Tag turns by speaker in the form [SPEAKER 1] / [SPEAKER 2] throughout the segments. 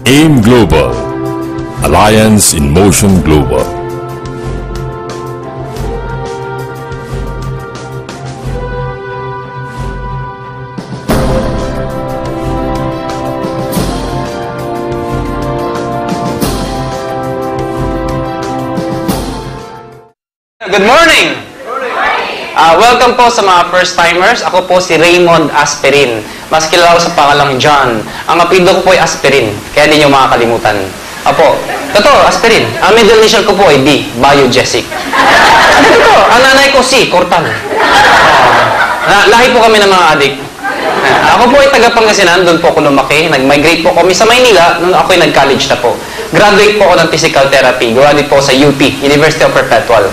[SPEAKER 1] AIM Global, Alliance in Motion Global.
[SPEAKER 2] Good morning! Welcome po sa mga first-timers. Ako po si Raymond Asperin. Mas kilala ko sa pangalang John. Ang apelyido ko po ay Asperin, kaya di nyo makakalimutan. Apo, totoo, Asperin. Ang middle initial ko po ay B, Biogesic. Totoo, ang nanay ko si Cortal. Lahi po kami ng mga adik. Ako po ay taga-Pangasinan, doon po ako lumaki. Nag-migrate po kami sa Maynila nung ako'y nag-college na po. Graduate po ako ng physical therapy. Graduate po sa UP, University of Perpetual.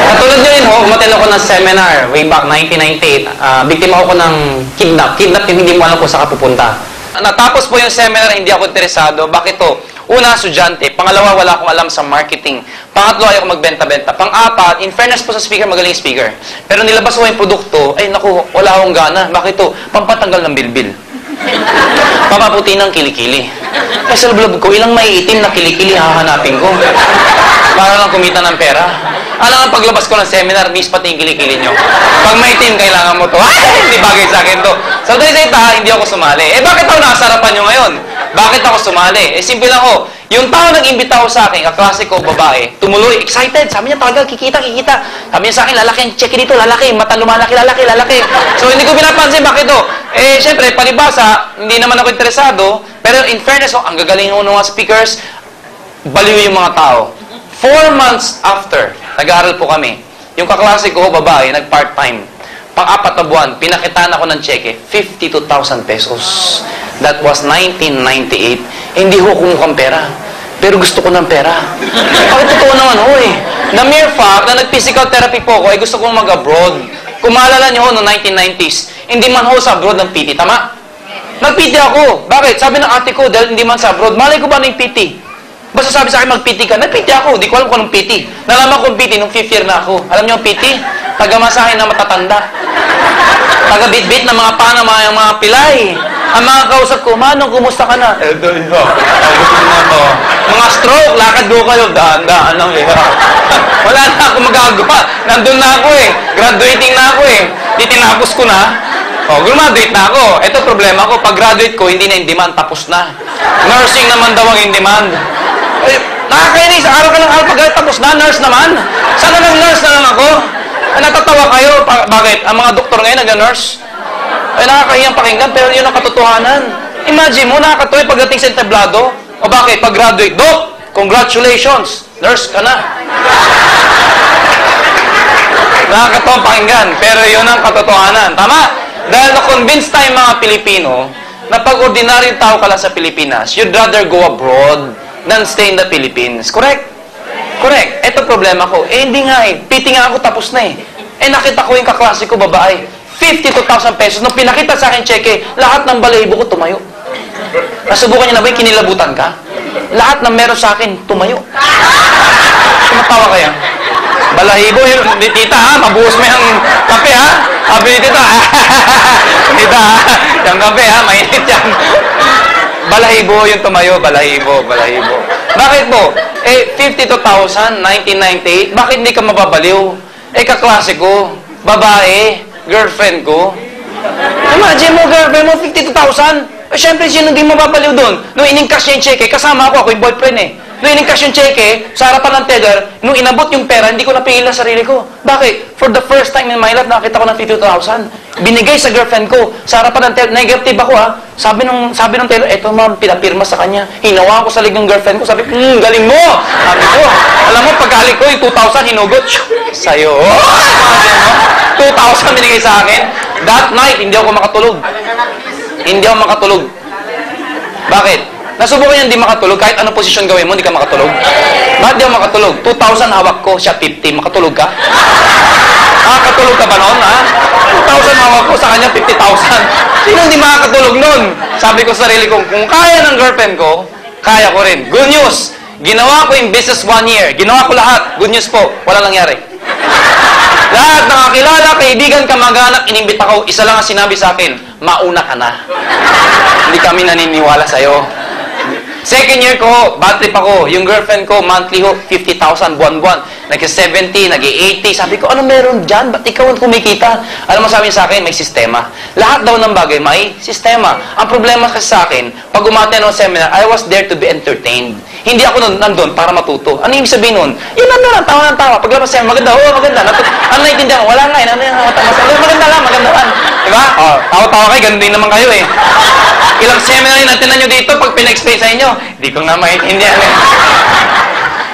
[SPEAKER 2] Katulad nyo rin ho, umattend ako ng seminar way back 1998. Biktima ako ng kidnap. Kidnap yung hindi mo alam kung saan ka pupunta. Natapos po yung seminar, hindi ako interesado. Bakit to? Una, estudyante. Pangalawa, wala akong alam sa marketing. Pangatlo, ayaw ko magbenta-benta. Pang-apat, in fairness po sa speaker, magaling speaker. Pero nilabas ko yung produkto, ay naku, wala akong gana. Bakit to? Pampatanggal ng bilbil. Papaputi ng kilikili. Kasi sa loob ko, ilang maiitim na kilikili hahanapin ko. Para lang kumita ng pera. Alam nga, paglabas ko ng seminar, miss pati yung kilikili nyo. Pag may team, kailangan mo to. Ay, hindi bagay sa akin to. Sa salita, hindi ako sumali. Bakit ako nasa harapan nyo ngayon? Bakit ako sumali? Simple lang ho. Yung tao nag-imbita ko sa akin, kaklase ko, babae, tumuloy, excited. Sabi niya, talaga, kikita. Sabi niya sa akin, lalaki, check dito, lalaki, mata lumalaki, lalaki. So, hindi ko pinapansin, bakit to? Siyempre, palibasa, hindi naman ako interesado. Pero in fairness, ang gagaling ng mga speakers, baliw yung mga tao. 4 months after, nag-aaral po kami. Yung kaklase ko, babae, nag-part-time. Pang-4 na buwan, pinakitaan ako ng cheque, 52,000 pesos. That was 1998. Hindi ho kumukhang pera. Pero gusto ko ng pera. Bakit totoo naman ho eh. Na mere fact na nag-physical therapy po ako, ay gusto kong mag-abroad. Kung maalala niyo ho, noong 1990s, hindi man ho sa abroad ng PT, tama? Nag-PT ako. Bakit? Sabi ng ate ko, dahil hindi man sa abroad, malay ko ba ng PT? Basta sabi sa akin, mag-PT ka. Nag-PT ako. Di ko alam kung anong PT. Nalaman ko PT nung 5th year na ako. Alam niyo ang PT? Taga-masahe na matatanda. Taga-bit-bit na mga pana, mga pilay. Ang mga kausap ko, Manong, kumusta ka na? Mga stroke, lakad ko kayo. Daan-daan lang eh. Wala na ako magagawa. Nandun na ako eh. Graduating na ako eh. Di tinapos ko na. Graduate na ako. Ito problema ko. Pag graduate ko, hindi na in demand. Tapos na. Nursing naman daw ang in demand. Nakakainis. Araw ka ng araw pag tapos na. Nurse naman. Sana nag-nurse na lang ako. Natatawa kayo. Bakit? Ang mga doktor ngayon nag-nurse. Nakakahiyang pakinggan. Pero yun ang katotohanan. Imagine mo, nakakatuloy pagdating sa entablado. O bakit? Pag graduate, Doc, congratulations. Nurse ka na. Nakakatawang pakinggan. Pero yun ang katotohanan. Tama? Dahil na-convince tayong mga Pilipino na pag ordinaryong tao ka lang sa Pilipinas, you'd rather go abroad than stay in the Philippines. Correct? Correct. Ito problema ko. Hindi nga eh. PT nga ako tapos na eh. Nakita ko yung kaklase ko, babae. 52,000 pesos. Nung pinakita sa akin cheque, lahat ng balahibo ko tumayo. Nasubukan niyo na ba yung kinilabutan ka? Lahat ng meron sa akin, tumayo. Tumatawa kaya? Balahibo, hindi tita ha, mabuhos mo yung kape ha. Sabi ni tita, tita ha, yung kape ha, mainit yan. Balahibo yung tumayo, balahibo. Bakit po? 52,000, 1998, bakit hindi ka mababaliw? Kaklase ko, babae, girlfriend ko. Imagine mo, girlfriend mo, 52,000. Siyempre, sino hindi mababaliw doon? Nung iningkas niya yung cheque, kasama ako yung boyfriend eh. Nung iningkas yung cheque, sa harapan ng teller, nung inabot yung pera, hindi ko napigilan sarili ko. Bakit? For the first time in my life, nakita ko ng 52,000. Binigay sa girlfriend ko, sa harapan ng teller, negative ako ha. Sabi nung teller, eto ma'am, pinapirma sa kanya. Hinawa ko sa lig ng girlfriend ko, sabi, galing mo! Sabi ko, alam mo, pagkalik ko, yung 2,000 hinugot, sa'yo. 2,000 binigay sa akin. That night, hindi ako makatulog. Bakit? Nasubukan yan, hindi makatulog. Kahit anong posisyon gawin mo, hindi ka makatulog. Bakit di ako makatulog? 2,000 hawak ko, siya 50. Makatulog ka? Makakatulog ka ba noon, ha? 2,000 hawak ko, sa kanya 50,000. Sino hindi makakatulog noon? Sabi ko sa sarili ko, kung kaya ng girlfriend ko, kaya ko rin. Good news! Ginawa ko yung business 1 year. Ginawa ko lahat. Good news po, wala nangyari. Lahat nakakilala, kaibigan, kamag-anak, inimbita ko. Isa lang ang sinabi sa akin, mauna ka na. Hindi kami naniniwala sa'yo. Second year ko, bad trip ako. Yung girlfriend ko, monthly ho, 50,000 buwan-buwan. Nag-70, nag-80. Sabi ko, ano meron dyan? Ba't ikaw ang kumikita? Alam mo sabi niya sa akin, may sistema. Lahat daw ng bagay may sistema. Ang problema kasi sa akin, pag umaten ng seminar, I was there to be entertained. Hindi ako nandun para matuto. Ano ibig sabihin nun? Yun nandun lang, tawa ng tawa. Paglabas seminar, maganda, oo, maganda. Ano naiintindihan ko? Wala nga, maganda lang. Diba? Oh, tawa-tawa kayo, ganun din naman kayo eh. Ilang seminar yung natinan nyo dito, pag pina-explain sa inyo, hindi ko nga maintindihan eh.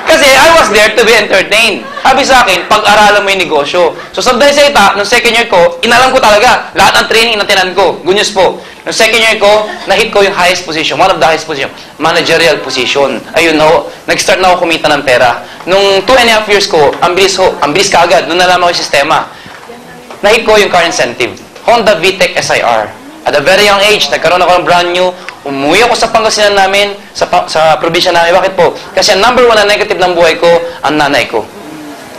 [SPEAKER 2] Kasi I was there to be entertained. Sabi sa akin, pag-aralan mo yung negosyo. So sa Daiseta, nung second year ko, inalam ko talaga. Lahat ng training natinan ko. Good news po. Nung second year ko, na-hit ko yung highest position. One of the highest position. Managerial position. Ayun ho, nag-start na ako kumita ng pera. Nung 2.5 years ko, ang bilis kaagad. Doon nalaman ko yung sistema. Na-hit ko yung car incentive. Honda VTEC SIR. At a very young age, nagkaroon ako ng brand new. Umuwi ako sa Pangasinan namin, sa probinsya namin. Bakit po? Kasi ang number one na negative ng buhay ko, ang nanay ko.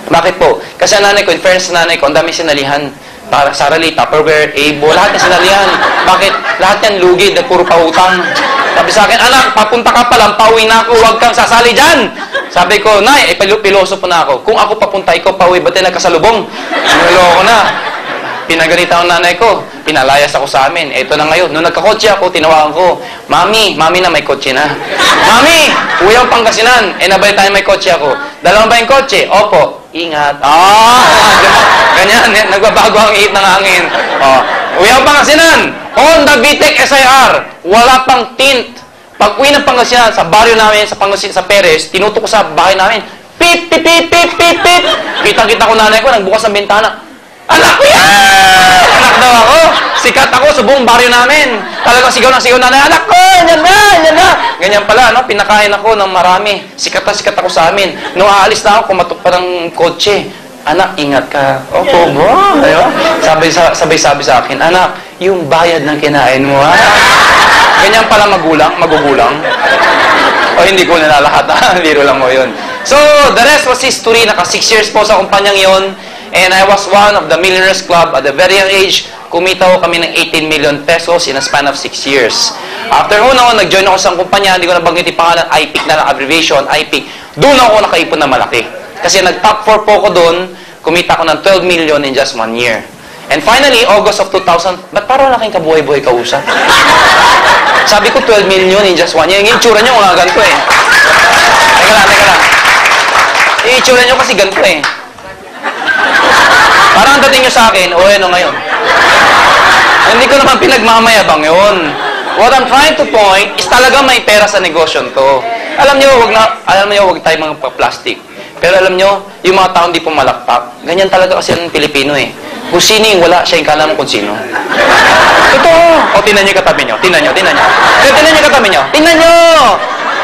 [SPEAKER 2] Bakit po? Kasi ang nanay ko, in fairness sa nanay ko, ang dami sinalihan. Para Sarali, Tupperware, Abo, lahat na sinalihan. Bakit? Lahat yan lugid, puro pautang. Sabi sa akin, anak, papunta ka pa lang, pauwi na ako, huwag kang sasali dyan. Sabi ko, nay, piloso po na ako. Kung ako papunta, ikaw pauwi, ba't nagkasalubong? Niloko ko na. Pinagalita ang nanay ko. Pinalayas ako sa amin. Ito na ngayon. Nung nagkakotse ako, tinawagan ko, Mami na may kotse na. Mami, uwi ang Pangasinan. Nabalita may kotse ako. Dalawang ba yung kotse? Opo. Ingat. Ganyan. Nagbabago ang ihip ng hangin. Uwi ang Pangasinan. Honda VTEC SIR. Wala pang tint. Pag uwi ng Pangasinan, sa baryo namin, sa Perez, tinutok ko sa bahay namin. Pip, pip, pip, pip, pip, pip. Kitang-kita ko nanay ko, nagbukas ng bintana. Anak ko yan! Anak daw ako. Sikat ako sa buong baryo namin. Talagang sigaw ng sigaw nanay, anak ko! Yan na! Ganyan pala, no? Pinakain ako ng marami. Sikat ako sa amin. Nung aalis na ako, kumatok pa ng kotse. Anak, ingat ka. Opo, bro. Sabi sa akin, anak, yung bayad ng kinain mo, ha? Ganyan pala magugulang. O hindi ko nalalahat, ha? Liro lang mo yun. So, the rest was history. Naka 6 years po sa kumpanyang yon. And I was one of the Millionaires Club at a very young age. Kumita ko kami ng 18 million pesos in a span of 6 years. After noon, nag-join ako sa kumpanya, hindi ko nabanggit yung pangalan, IPIC na lang, abbreviation, IPIC. Doon ako nakaipon na malaki. Kasi nag-top 4 po ko doon, kumita ko ng 12 million in just 1 year. And finally, August of 2000, ba't parang laking kabuhay-buhay kausap? Sabi ko 12 million in just 1 year. Yung itsura nyo, mga ganito eh. Teka lang. Yung itsura nyo kasi ganito eh. Parang dating nyo sa akin, ano ngayon? Hindi ko naman pinagmamayabang yun. What I'm trying to point is talaga may pera sa negosyo to. Alam nyo, wag tayo mga plastic. Pero alam nyo, yung mga tao hindi pumalakpak. Ganyan talaga kasi ang Pilipino eh. Kung sino yung wala, siya yung kala mo kung sino. Totoo. O, tinan nyo yung katabi nyo. Tinan nyo. Tinan nyo yung katabi nyo. Tinan nyo!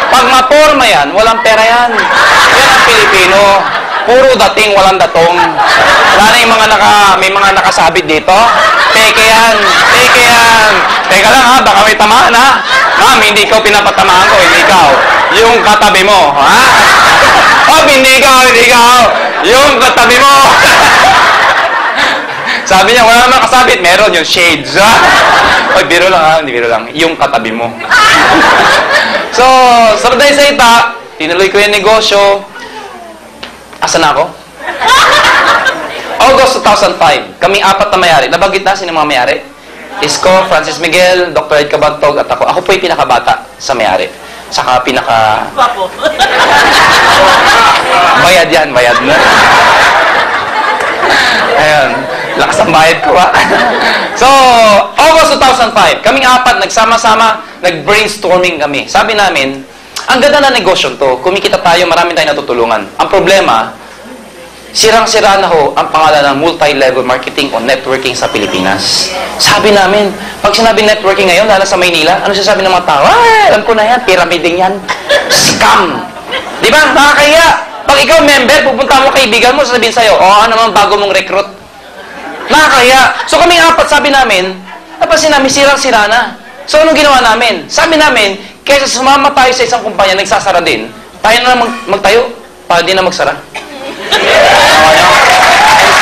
[SPEAKER 2] Pag maporma yan, walang pera yan. Yan ang Pilipino. Puro dating, walang datong. Wala na yung may mga nakasabit dito. Peke yan. Teka lang ha, baka may tamaan ha. Ma'am, hindi ikaw pinapatamaan ko, hindi ikaw. Yung katabi mo, ha? Hindi ikaw. Yung katabi mo. Sabi niya, wala naman kasabit. Meron yung shades, ha? Biro lang ha, hindi biro lang. Yung katabi mo. So, sa Daiseta, tinuloy ko yung negosyo. Asan ako? August 2005. Kaming 4 na mayari. Nabanggit na sino mga mayari? Isko, Francis Miguel, Dr. Ed Cabantog, at ako. Ako po yung pinakabata sa mayari. Saka Papo. Bayad na. Ayun. Lakas ang bayad ko, ha? So, August 2005. Kaming 4, nagsama-sama, nag-brainstorming kami. Sabi namin, ang ganda na negosyo to. Kumikita tayo, marami tayong natutulungan. Ang problema, sirang-sira na ho ang pangalan ng multi-level marketing o networking sa Pilipinas. Sabi namin, pag sinabing networking ngayon, lalo sa Maynila, ano sasabi ng mga tao? Alam ko na yan, pyramiding yan. Scam! Di ba? Nakakaya. Pag ikaw member, pupunta mo kaibigan mo, sasabihin sa'yo, ano naman bago mong recruit? Nakakaya. So kami 4, sabi namin, napansin namin, sirang-sira na. So anong ginawa namin? Sabi namin, kaysa sumama tayo sa isang kumpanya, nagsasara din, tayo na lang magtayo para di na magsara.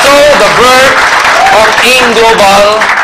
[SPEAKER 2] So, the birth of AIM Global